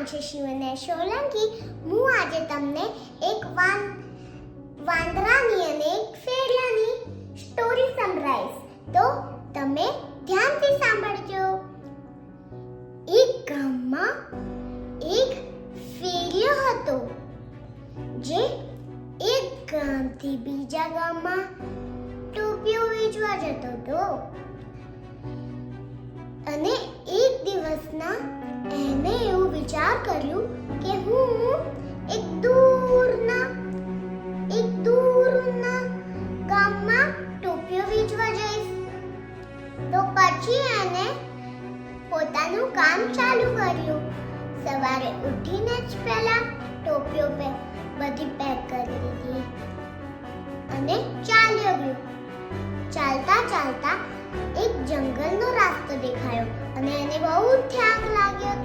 નામ છે શિવને સોલંકી. હું આજે તમને એક વાંદરાની અને એક ફેરિયાની સ્ટોરી સંભળાવીશ. તો તમે ધ્યાનથી સાંભળજો. એક ગામમાં એક ફેરિયો હતો જે એક ગામથી બીજા ગામમાં ટોપીઓ વેચવા જતો હતો. અને એક દિવસના એને એવું વિચાર કર્યું કે હું એક દૂરના ગામમાં ટોપીઓ વેચવા જઈશ. તો પછી એને પોતાનું કામ ચાલુ કર્યું. સવારે ઉઠીને જ પહેલા ટોપીઓ બધી પેક કરી દીધી અને ચાલ્યો ગયો. ચાલતા ચાલતા એક જંગલનો રસ્તો દેખાયો અને એને બહુ થાક લાગ્યો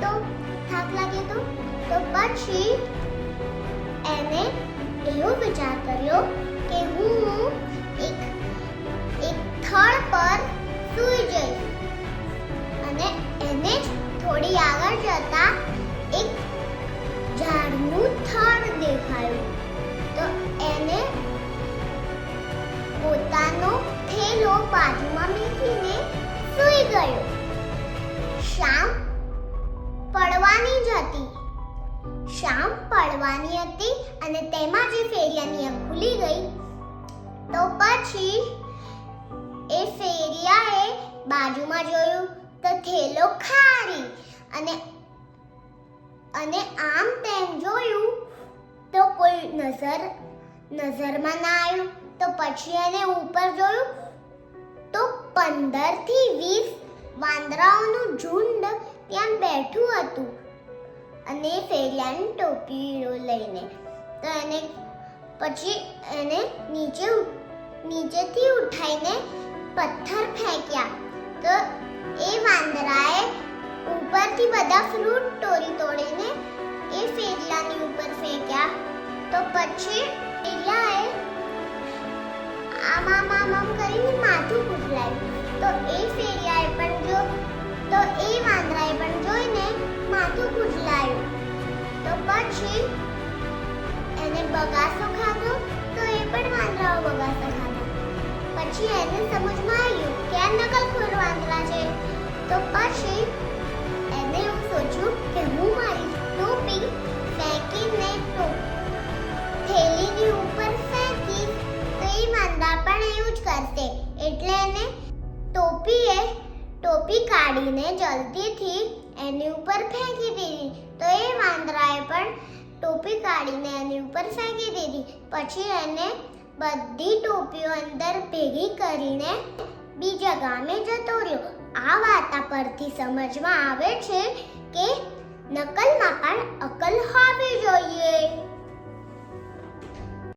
તો પછી એને એવો વિચાર કર્યો કે હું એક થડ પર સૂઈ જઈશ. અને એને જ થોડી આગળ જતા એક ઝાડનું થડ દેખાયું. તો એને પોતાનો થેલો બાજુમાં મૂકીને સૂઈ ગયો. શામ પડવાની હતી અને તેમાં જે ફેરિયાની આંખ ખુલી ગઈ. તો પછી એ ફેરિયાએ બાજુમાં જોયું તો થેલો ખાલી અને આમ તેમ જોયું તો કોઈ નજરમાં ના આવ્યું. તો પછી એને ઉપર જોયું તો 15 થી 20 વાંદરાઓનું ઝુંડ ત્યાં બેઠું હતું અને ફેરિયાની ટોપીઓ લઈને. તો એને નીચેથી ઉઠાઈને પથ્થર ફેંક્યા. તો એ વાંદરાએ ઉપરથી બધા ફ્રૂટ તોડીને એ ફેરિયાની ઉપર ફેંક્યા. તો પછી ફેરિયાએ આમ કરીને માથું કૂટલાયું. તો એ વાંદરાએ પણ જોઈને માથું કૂટલાયું. તો પછી એને બગાસો ખાધો. તો એ પણ વાંદરાઓ બગાસો ખાધા. પછી એને સમજમાં આવ્યું કે આ નકલખોર વાંદરા છે. તો પછી એને એવું સોચ્યું કે હું મારી ટોપી ફેંકીને થેલીની ઉપર ફેંકીશ તો એ વાંદરા પણ એવું જ કરશે. એટલે એને ટોપી કાઢીને જલ્દીથી એની ઉપર ફેંકી દીધી. તો એ વાંદરાએ પણ ટોપી કાઢીને એની ઉપર ફેંકી દીધી. પછી એને બધી ટોપીઓ અંદર ભેગી કરીને બીજા ગામે જતો રહ્યો. આ વાર્તા પરથી સમજમાં આવે છે કે